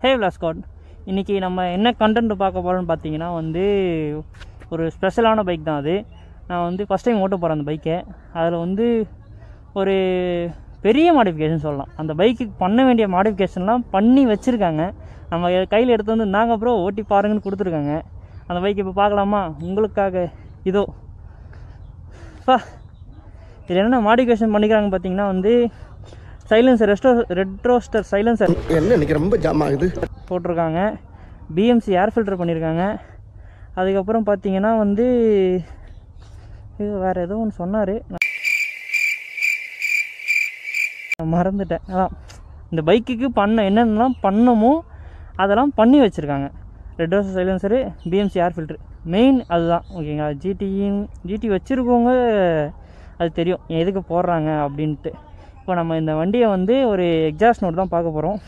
ஹே விலாஸ்காட், இன்றைக்கி நம்ம என்ன கண்டென்ட் பார்க்க போகிறோன்னு பார்த்தீங்கன்னா ஒரு ஸ்பெஷலான பைக் தான் அது. நான் ஃபஸ்ட் டைம் ஓட்ட போகிறேன் அந்த பைக்கை. அதில் ஒரு பெரிய மாடிஃபிகேஷன் சொல்லலாம். அந்த பைக்குக்கு பண்ண வேண்டிய மாடிஃபிகேஷன்லாம் பண்ணி வச்சுருக்காங்க. நம்ம கையில் எடுத்து நாங்கள் அப்புறம் ஓட்டி பாருங்கன்னு கொடுத்துருக்காங்க. அந்த பைக் இப்போ பார்க்கலாமா? உங்களுக்காக இதோ இதில் என்ன மாடிஃபிகேஷன் பண்ணிக்கிறாங்க பார்த்தீங்கன்னா சைலன்சர் ரெட்ரோஸ்டர் சைலன்சர் என்ன இன்னைக்கு ரொம்ப ஜாம் ஆகுது போட்டிருக்காங்க. பிஎம்சி ஏர் ஃபில்டர் பண்ணியிருக்காங்க. அதுக்கப்புறம் பார்த்தீங்கன்னா இது வேறு ஏதோ ஒன்று சொன்னார், நான் மறந்துட்டேன். அதான் இந்த பைக்குக்கு என்னென்னலாம் பண்ணமோ அதெல்லாம் பண்ணி வச்சுருக்காங்க. ரெட்ரோஸ்டர் silencer, BMC air filter, main அதுதான். ஓகேங்களா? ஜிடி வச்சுருக்கவங்க அது தெரியும் எதுக்கு போடுறாங்க அப்படின்ட்டு. இப்போ நம்ம இந்த வண்டியை ஒரு எக்ஸாஸ்ட் நோட் தான் பார்க்க போகிறோம்.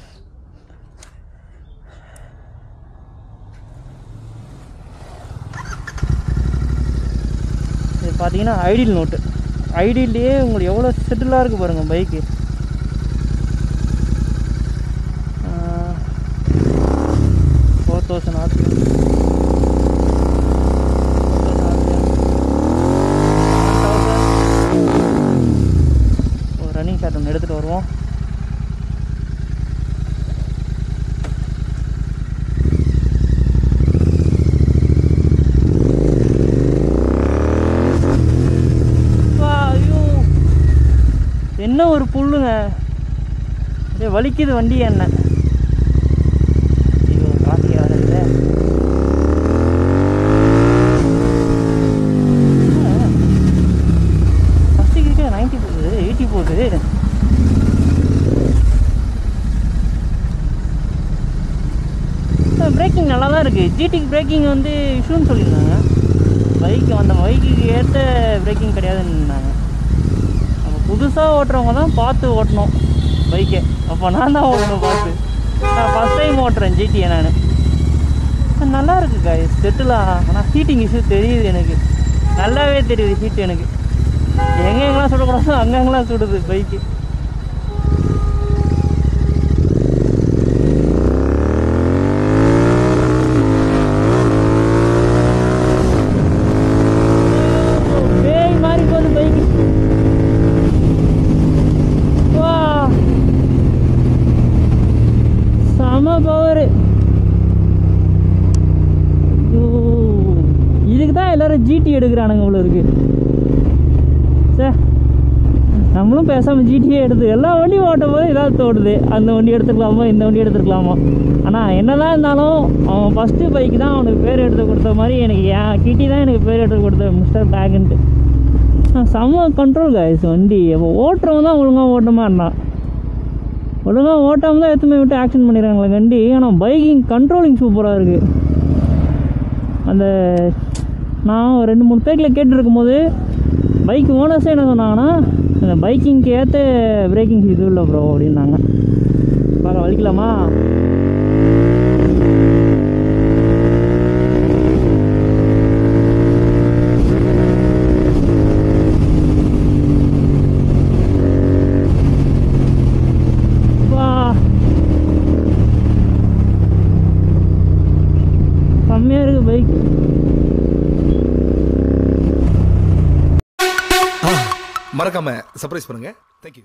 இது பார்த்தீங்கன்னா ஐடியல் நோட்டு. ஐடியல்லையே உங்களுக்கு எவ்வளோ செட்டிலாக இருக்குது பாருங்கள் பைக்கு. ரன்னிங் ஷாட் ஒன்று எடுத்துகிட்டு வருவோம். ஐயோ, என்ன ஒரு புல்லுங்க, வலிக்குது வண்டி. என்ன ஐயோ, டிராஃபிக் ஆகுது. ஃபஸ்ட்டுக்கு 90 போகுது, 80 போகுது. பிரேக்கிங் நல்லா தான் இருக்குது. ஜிடிக்கு பிரேக்கிங் இஷ்யூன்னு சொல்லியிருந்தாங்க. அந்த பைக்குக்கு ஏற்ற பிரேக்கிங் கிடையாதுன்னாங்க. நம்ம புதுசாக ஓட்டுறவங்க தான் பார்த்து ஓட்டணும் பைக்கை. அப்போ நான் தான் ஓட்டணும் பார்த்து. நான் ஃபஸ்ட் டைம் ஓட்டுறேன் ஜிடியை. நான் நல்லா இருக்குக்கா செட்டிலாக. ஆனால் ஹீட்டிங் இஷ்யூ தெரியுது எனக்கு, நல்லாவே தெரியுது ஹீட் எனக்கு. எங்கெங்கெல்லாம் சுடக்கூடாதோ அங்கங்கெல்லாம் சுடுது பைக்கு. பவர் இதுக்கு தான் எல்லாரும் ஜிடி எடுக்கிறானுங்க இவ்வளோ இருக்கு. சார், நம்மளும் பேசாமல் ஜிடியே எடுத்து எல்லா வண்டியும் ஓட்டும் போது ஏதாவது தோடுது, அந்த வண்டி எடுத்துக்கலாமா இந்த வண்டி எடுத்துக்கலாமா. ஆனால் என்னதான் இருந்தாலும் அவன் ஃபஸ்ட்டு பைக்கு தான் அவனுக்கு பேர் எடுத்து கொடுத்த மாதிரி எனக்கு கிட்டி தான் எனக்கு பேர் எடுத்து கொடுத்த மிஸ்டர் பேக்குன்ட்டு. செம்ம கண்ட்ரோல் காய்ஸ் வண்டி. அப்போ ஓட்டுறவன் தான் ஒழுங்காக ஓட்டமாக இருந்தான். ஒழுங்காக ஓட்டாமல் தான் எத்தனை விட்டு ஆக்ஷன் பண்ணிடுறாங்களே வண்டி. ஆனால் பைக்கிங் கண்ட்ரோலிங் சூப்பராக இருக்குது. நான் 2-3 பேக்கில் கேட்டுருக்கும் போது பைக் ஓனர்ஸே என்ன சொன்னாங்கன்னா, அந்த பைக்கிங்க்கு ஏற்ற பிரேக்கிங் இது இல்லை ப்ரோ அப்படின்னாங்க. பார்க்க வலிக்கலாமா? செம்மையாக இருக்குது பைக். மறக்காம சர்ப்ரைஸ் பண்ணுங்க. தேங்க்யூ.